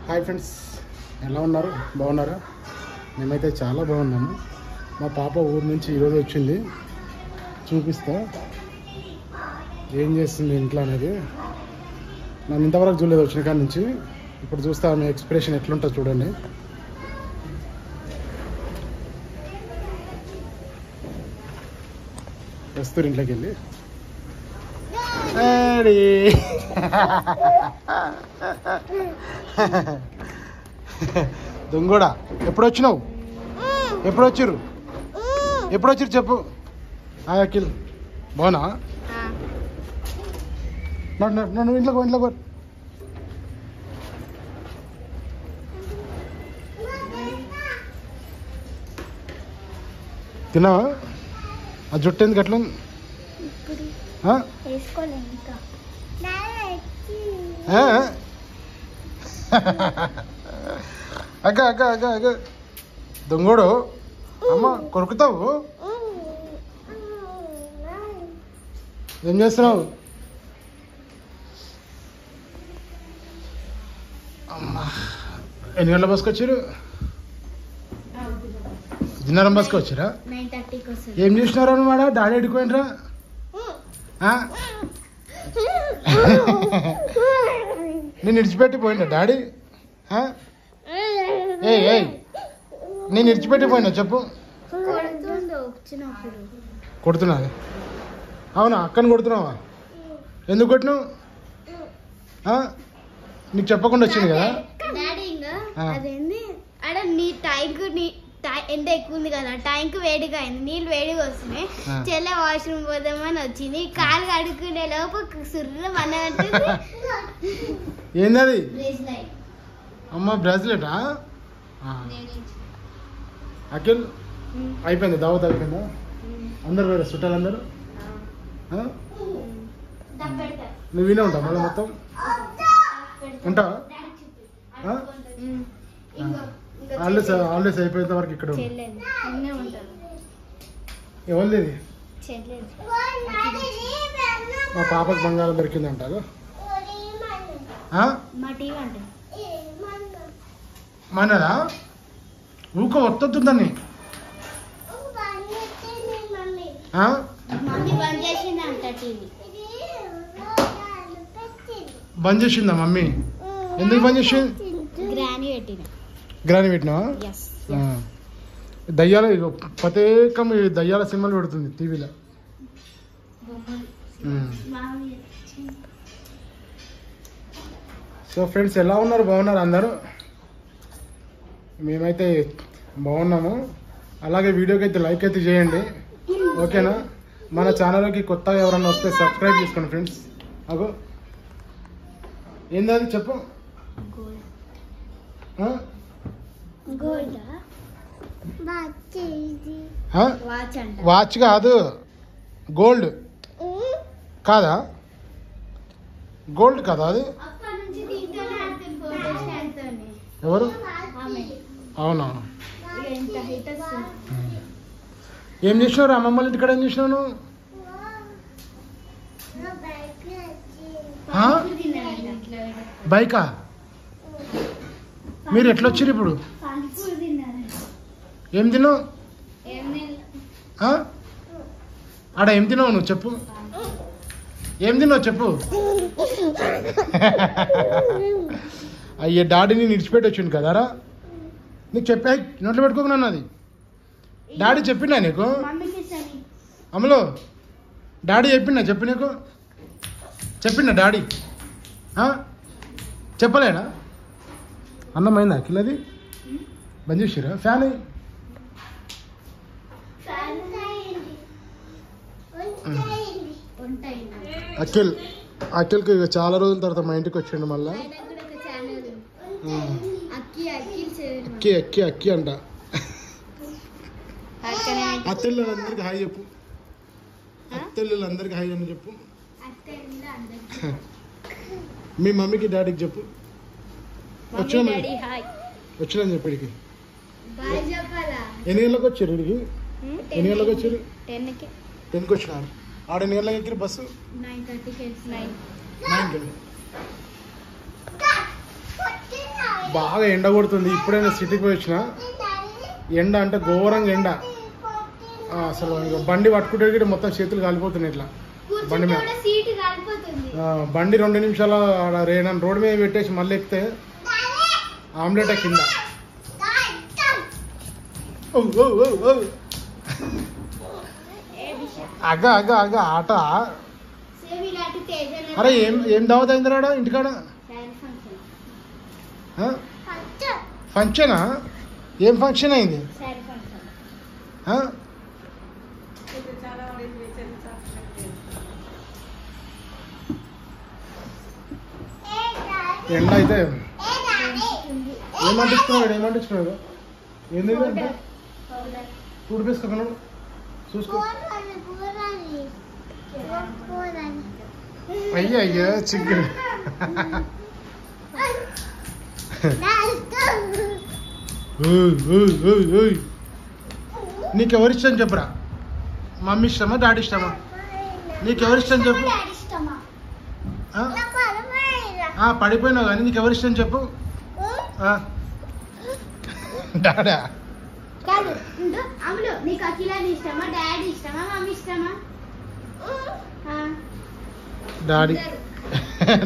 Hi friends, ఎలా ఉన్నారు? బాగున్నారా? మేమైతే చాలా బాగున్నాము. మా పాప ఊరు నుంచి ఈరోజు వచ్చింది. చూపిస్తా ఏం చేస్తుంది ఇంట్లో అనేది. నన్ను ఇంతవరకు చూడలేదు వచ్చిన కాడి నుంచి. ఇప్పుడు చూస్తా ఆమె ఎక్స్ప్రెషన్ ఎట్లుంటుందో చూడండి. వస్తారు ఇంట్లోకి వెళ్ళి దొంగోడా, ఎప్పుడు వచ్చినావు? ఎప్పుడు వచ్చిర్రు చెప్పు. అఖిల్ బాగున్నా? నన్ను ఇంట్లో తిన్నావా? ఆ జుట్టు ఎందుకు అట్లా? అగ్గ దొంగోడు, అమ్మ కొరుకుతావు. ఏం చేస్తున్నావు? అమ్మా, ఎన్ని గంటల బస్కి వచ్చారు? దిన్నారం బస్కి వచ్చారా? ఏం చేసినారా అన్నమాట? డాడీ ఎడుకోయినరా? నేను ఇడిచిపెట్టి పోయినా డాడీ? నేను ఇడిచిపెట్టి పోయినా చెప్పు. కొడుతున్నా? అవునా, అక్కని కొడుతున్నావా? ఎందుకు కొట్టినావు? నీకు చెప్పకుండా వచ్చింది కదా. ఎండ ఎక్కువ ఉంది కదా, ట్యాంక్ వేడిగా అయింది, నీళ్ళు వేడిగా వస్తున్నాయి. చెల్లె వాష్రూమ్ పోదామని వచ్చింది. కాలు కడుక్కునే లోపు సుర్రం అన్నట్టు. ఏంది? అమ్మ బ్రాస్లెటా? అఖిల్ అయిపోయింది, దావత్ అయిపోయిందా? అందరు వేరే చుట్టాలందరూ? నువ్వు వినే ఉంటావు మళ్ళీ మొత్తం? ఉంటావా? హాలిడేస్ అయిపోయేంత వరకు ఇక్కడ ఎవరిది? మా పాపకు బంగారం దొరికింది అంటారు. మనదా? ఊకో వస్తుందని బంద్ చేసిందా మమ్మీ? ఎందుకు బంద్ చేసింది? గ్రాని పెట్టినావా? దయ్యాల ప్రత్యేకం దయ్యాల సినిమాలు పెడుతుంది టీవీలో. సో ఫ్రెండ్స్, ఎలా ఉన్నారు? బాగున్నారు అందరూ? మేమైతే బాగున్నాము. అలాగే వీడియోకి అయితే లైక్ అయితే చేయండి, ఓకేనా? మన ఛానల్కి కొత్తగా ఎవరన్నా వస్తే సబ్స్క్రైబ్ చేసుకోండి ఫ్రెండ్స్. అగో ఏంది అది చెప్పు. వాచ్ కాదు, గోల్డ్ కాదా? గోల్డ్ కాదా అది? ఎవరు? అవునా? ఏం చేసినావు? అమ్మమ్మ వాళ్ళ ఇంటికాడ ఏం చేసినావు? బైకా? మీరు ఎట్లా వచ్చారు ఇప్పుడు? ఏం తిన్నావు ఆడ? ఏం తిన్నావు నువ్వు చెప్పు? ఏం తిన్నావు చెప్పు. అయ్యే, డాడీని విడిచిపెట్టి వచ్చింది కదారా? నీకు చెప్పా, నోట్లో పెట్టుకోకున్నాను. అది డాడీ చెప్పిండా నీకు? అమలు డాడీ చెప్పి నీకు చెప్పిండా డాడీ? చెప్పలేనా? అన్నమైందా అఖిల్? అది బంద్ చేసిరా? ఫ్యాన్ అఖిల్కి చాలా రోజుల తర్వాత మా ఇంటికి వచ్చిండు మళ్ళా. అక్కి అంట. అత్తెళ్ళందరికి హాయ్ చెప్పు. అత్తెళ్ళందరికి హాయ్ అని చెప్పు. మీ మమ్మీకి డాడీకి చెప్పు. వచ్చినా చెప్పడికి. ఎన్ని గంటలకు వచ్చారు ఇడికి? ఎన్ని గంటలకు వచ్చారు? 10కి వచ్చినారు. ఆడ ఎన్ని గంటలకు ఎక్కిరు బస్సు? 9:30. బాగా ఎండ కొడుతుంది. ఇప్పుడైనా సిటీకి పోయి వచ్చిన, ఎండ అంటే ఘోరంగా ఎండ. అసలు ఇక బండి పట్టుకుంటే కూడా మొత్తం చేతులు కాలిపోతున్నాయి ఇట్లా బండి మీద. బండి 2 నిమిషాలు రోడ్డు మీద పెట్టేసి మళ్ళీ ఎక్కితే ఆమ్లెట్ కింద. అగ్గ అగ్గ అగ్గ ఆట. అరే ఏం దావత్ అయింది రాడా ఇంటికాడ? ఫంక్షనా? ఏం ఫంక్షన్ అయింది? ఎండ అయితే ఏమంటిస్తున్నాడు? ఏంది చూడిపేసుకున్నాడు చూసుకో. అయ్యా చికెన్. నీకెవరిష్టం చెప్పురా? మమ్మీ ఇష్టమా డాడీ ఇష్టమా? నీకెవరిష్టం చెప్పు. పడిపోయినావు కానీ నీకెవరిష్టం చెప్పు. డాడా?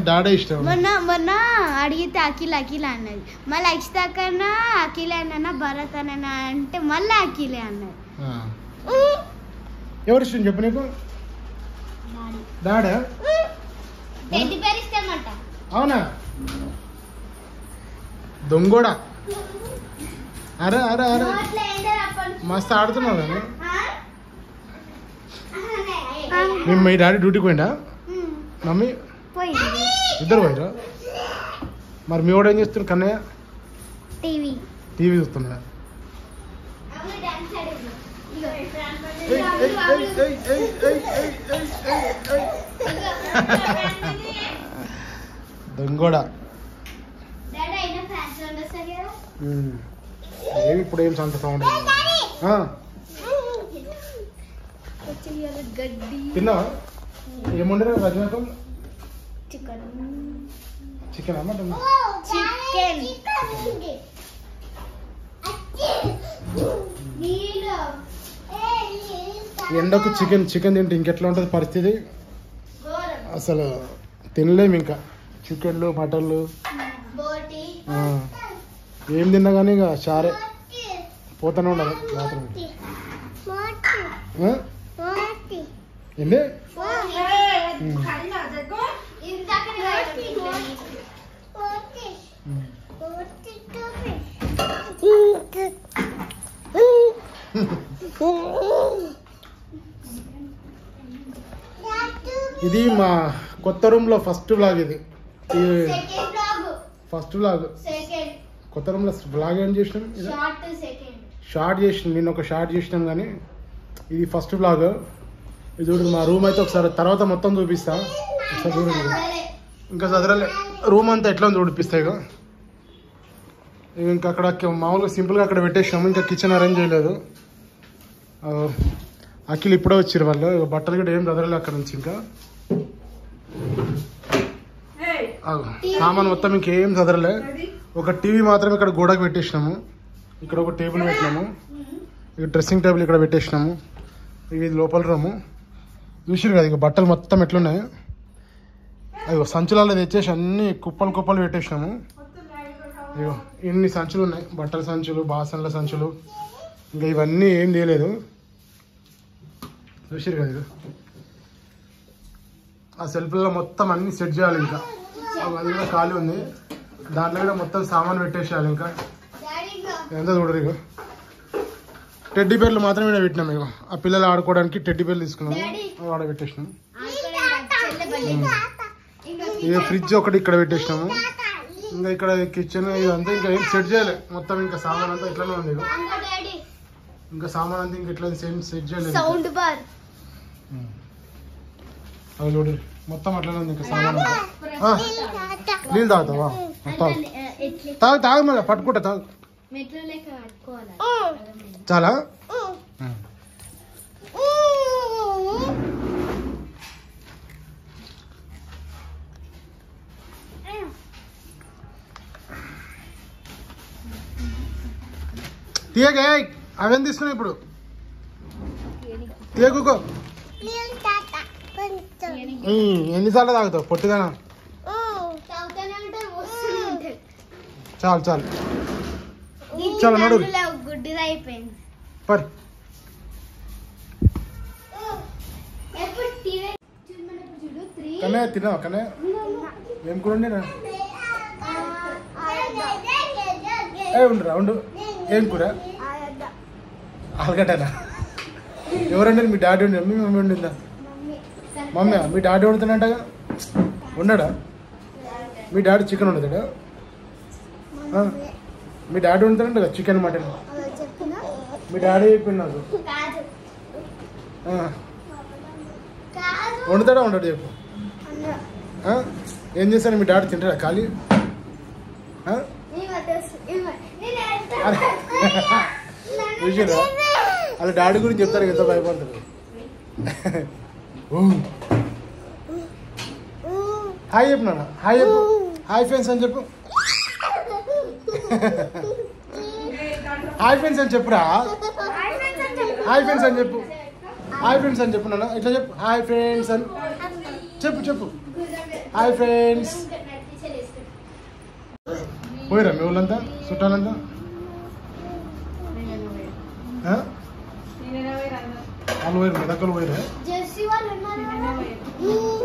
డాడీ ఇష్టం. మొన్న అడిగితే అఖిల అన్నది. మళ్ళీ అక్షిత కన్నా అఖిలే అన్నా భరత్ అన్నా అంటే మళ్ళీ అఖిలే అన్నది. ఎవరి ఇష్టం చెప్పు నీకు? డాడా? అవునా? దొంగోడా? అరే అరే అరే మస్తు ఆడుతున్నావు కానీ. మీ డాడీ డ్యూటీకి పోయిందా? మమ్మీ ఇద్దరు పోయిరా? మరి మీ వాడు ఏం చేస్తున్నారు? కన్నయ్య టీవీ చూస్తున్నా. దొంగోడా ఏమి ఇప్పుడు ఏం సంత సౌండ్? తిన్నావా? ఏముండరా రజనీకం? Chicken mutton? ఎండకు చికెన్ తింటే ఇంకెట్లా ఉంటుంది పరిస్థితి? అసలు తినలేము ఇంకా. చికెన్లు మటన్లు ఏం తిన్నా కానీ ఇక చారే పోతానే ఉండాలి బాత్రూమ్. ఏంటి? ఇది మా కొత్త రూమ్లో ఫస్ట్ వ్లాగ్. ఇది ఫస్ట్ వ్లాగ్. కొత్త రూమ్లో వ్లాగ్ ఏం చేసినాం? షార్ట్ చేసినాం. నేను ఒక షార్ట్ చేసినాం కానీ ఇది ఫస్ట్ వ్లాగ్. ఇది చూడండి మా రూమ్ అయితే. ఒకసారి తర్వాత మొత్తం చూపిస్తా. ఒకసారి చూడండి. ఇంకా చదరలే రూమ్ అంతా ఎట్లా చూడిపిస్తా. ఇక ఇంకా అక్కడ మామూలుగా సింపుల్గా అక్కడ పెట్టేసినాము. ఇంకా కిచెన్ అరేంజ్ చేయలేదు. అఖిల్ ఇప్పుడే వచ్చారు వాళ్ళు. బట్టలు కూడా ఏం చదరలే అక్కడ నుంచి. ఇంకా సామాన్ మొత్తం ఇంకేం చదరలే. ఒక టీవీ మాత్రం ఇక్కడ గోడకు పెట్టేసినాము. ఇక్కడ ఒక టేబుల్ పెట్టినాము. ఇక డ్రెస్సింగ్ టేబుల్ ఇక్కడ పెట్టేసినాము. ఇది లోపల రూము. చూసారు కదా ఇక బట్టలు మొత్తం ఎట్లున్నాయి. అయ్యో సంచులలో తెచ్చేసి అన్ని కుప్పలు పెట్టేసినాము. అయ్యో ఇన్ని సంచులు ఉన్నాయి. బట్టల సంచులు, బాసన్ల సంచులు. ఇంకా ఇవన్నీ ఏం చేయలేదు. చూసారు కదా ఇక ఆ సెల్ఫ్లలో మొత్తం అన్ని సెట్ చేయాలి. ఇంకా అది కూడా ఖాళీ ఉంది. దాంట్లో కూడా మొత్తం సామాన్ పెట్టేసేయాలి. ఇంకా ఎంత చూడరు. ఇక టెడ్డీ బేర్లు మాత్రం ఇక్కడ పెట్టినాం. ఇక ఆ పిల్లలు ఆడుకోవడానికి టెడ్డీ బేర్లు తీసుకున్నాము. ఆడ పెట్టేసినాం. ఇక ఫ్రిడ్జ్ ఒకటి ఇక్కడ పెట్టేసినాము. ఇంకా ఇక్కడ కిచెన్ ఇదంతా ఇంకా ఏం సెట్ చేయలేదు. మొత్తం ఇంకా సామాన్ అంతా ఇట్లానే ఉంది. ఇంకా సామాన్ అంతా ఇంకా ఇట్లా సెట్ చేయలేదు. అవి చూడు మొత్తం అట్లనే ఉంది. ఇంకా సామాన్ అంతా నీళ్ళు తాగుతావా? తాగు మళ్ళీ పట్టుకుంటా. తాగు చాలా. తీయగా అవన్నీ తీసుకున్నా ఇప్పుడు తీయకూకో ఎన్నిసార్లు తాగుతావు పొట్టిదానా చాలు చాలు చాలా నడు గుడ్డిది అయిపోయింది పర్ కన్నయ్య తిన్నావా కన్నయ్య ఏం కూర వండినా ఉండరా ఉండు ఏం కూర ఆలుగడ్డనా ఎవరండి మీ డాడీ ఉండి మీ మమ్మీ ఉండిందా మమ్మీ మీ డాడీ వండుతానంటగా ఉన్నాడా మీ డాడీ చికెన్ వండుతాడా మీ డాడీ వండుతానంట కదా చికెన్ మటన్ మీ డాడీ చెప్పింది నాకు వండుతాడా ఉండడు చెప్పు ఏం చేస్తాడు మీ డాడీ తింటాడా ఖాళీ చూసారా వాళ్ళ డాడీ గురించి చెప్తారు ఎంత భయపడతారు హాయ్ చెప్పు నాన్న హాయ్ చెప్పు హాయ్ ఫ్రెండ్స్ అని చెప్పు హాయ్ ఫ్రెండ్స్ అని చెప్పురా హాయ్ ఫ్రెండ్స్ అని చెప్పు హాయ్ ఫ్రెండ్స్ అని చెప్పు నాన్న ఇట్లా చెప్పు హాయ్ ఫ్రెండ్స్ అని చెప్పు చెప్పు హాయ్ ఫ్రెండ్స్ పోయిరా మీ వాళ్ళంతా చుట్టాలంతా వాళ్ళు పోయిరు మెదక్కలు పోయిరా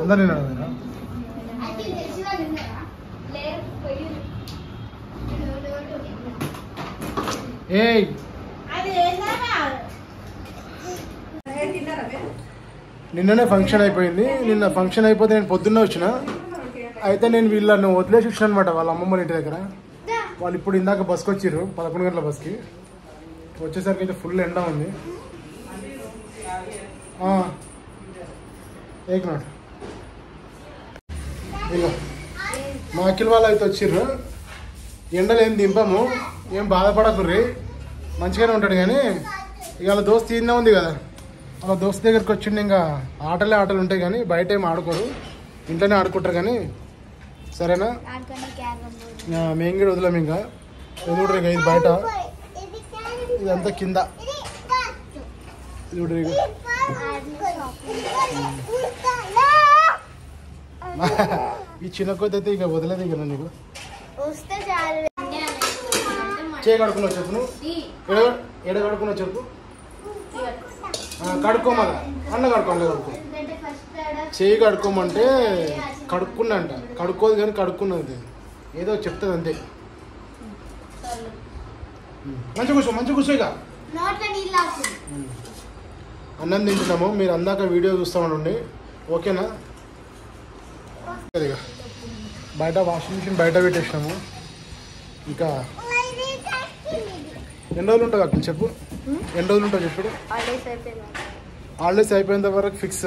అందరు నేను అడగరా ఏయ్ నిన్ననే ఫంక్షన్ అయిపోయింది నిన్న ఫంక్షన్ అయిపోతే నేను పొద్దున్నే వచ్చిన అయితే నేను వీళ్ళని వదిలేసి వచ్చిన అనమాట వాళ్ళ అమ్మమ్మ ఇంటి దగ్గర వాళ్ళు ఇప్పుడు ఇందాక బస్కి వచ్చిర్రు 11 గంటల బస్కి వచ్చేసరికి అయితే ఫుల్ ఎండ ఉంది ఏక్ మినిట్ ఇక మా అఖిల్ వాళ్ళు అయితే వచ్చిర్రు ఎండలు ఏం దింపము ఏం బాధపడకుర్రి మంచిగానే ఉంటాడు కానీ ఇక వాళ్ళ దోస్త్ తిన్నా ఉంది కదా వాళ్ళ దోస్త్ దగ్గరికి వచ్చిండు ఇంకా ఆటలు ఉంటాయి కానీ బయట ఏం ఆడుకోరు ఇంట్లోనే ఆడుకుంటారు కానీ సరేనా మేము కూడా వదిలేము ఇంకా ఎదుగుడ్రు ఇక ఇది బయట ఇదంతా కింద చూడరు ఇక ఈ చిన్న కొద్ది అయితే ఇక వదిలేదు ఇక నీకు చేయి కడుక్కున్నావు చెప్పు నువ్వు ఎడ కడుక్కున్నావు చెప్పు కడుక్కోమలా అన్న కడుక్కో చేయి కడుక్కోమంటే కడుక్కున్నా అంట కడుక్కోదు కానీ కడుక్కున్నది ఏదో చెప్తుంది అంతే మంచి కూర్చో ఇక అన్నం తింటున్నాము మీరు అందాక వీడియో చూస్తామండి ఓకేనా ఇక బయట వాషింగ్ మిషన్ బయట పెట్టేసినాము ఇంకా ఎన్ని రోజులు ఉంటుంది అక్కడ చెప్పు ఎన్ని రోజులు ఉంటుంది చెప్పు హాలిడేస్ అయిపోయేంత వరకు ఫిక్స్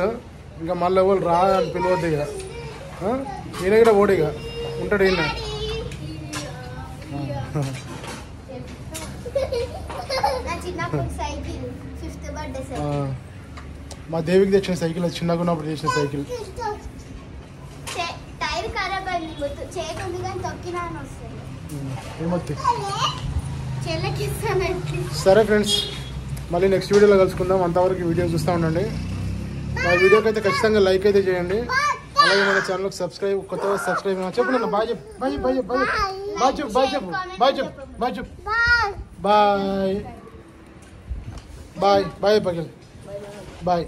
ఇంకా మళ్ళీ ఎవరు రా అని పిలవద్దు ఇక ఈయన కూడా ఓడి ఇక ఉంటాడు ఈయన మా దేవికి తెచ్చిన సైకిల్ చిన్నగా ఉన్నప్పుడు చేసిన సైకిల్ సరే ఫ్రెండ్స్ మళ్ళీ నెక్స్ట్ వీడియోలో కలుసుకుందాం అంతవరకు వీడియో చూస్తూ ఉండండి మా వీడియోకి అయితే ఖచ్చితంగా లైక్ అయితే చేయండి అలాగే మన ఛానల్కి సబ్స్క్రైబ్ కొత్తగా సబ్స్క్రైబ్ చెప్పు నన్ను బాయ్ చెప్పు బాయ్ పగిల్ బాయ్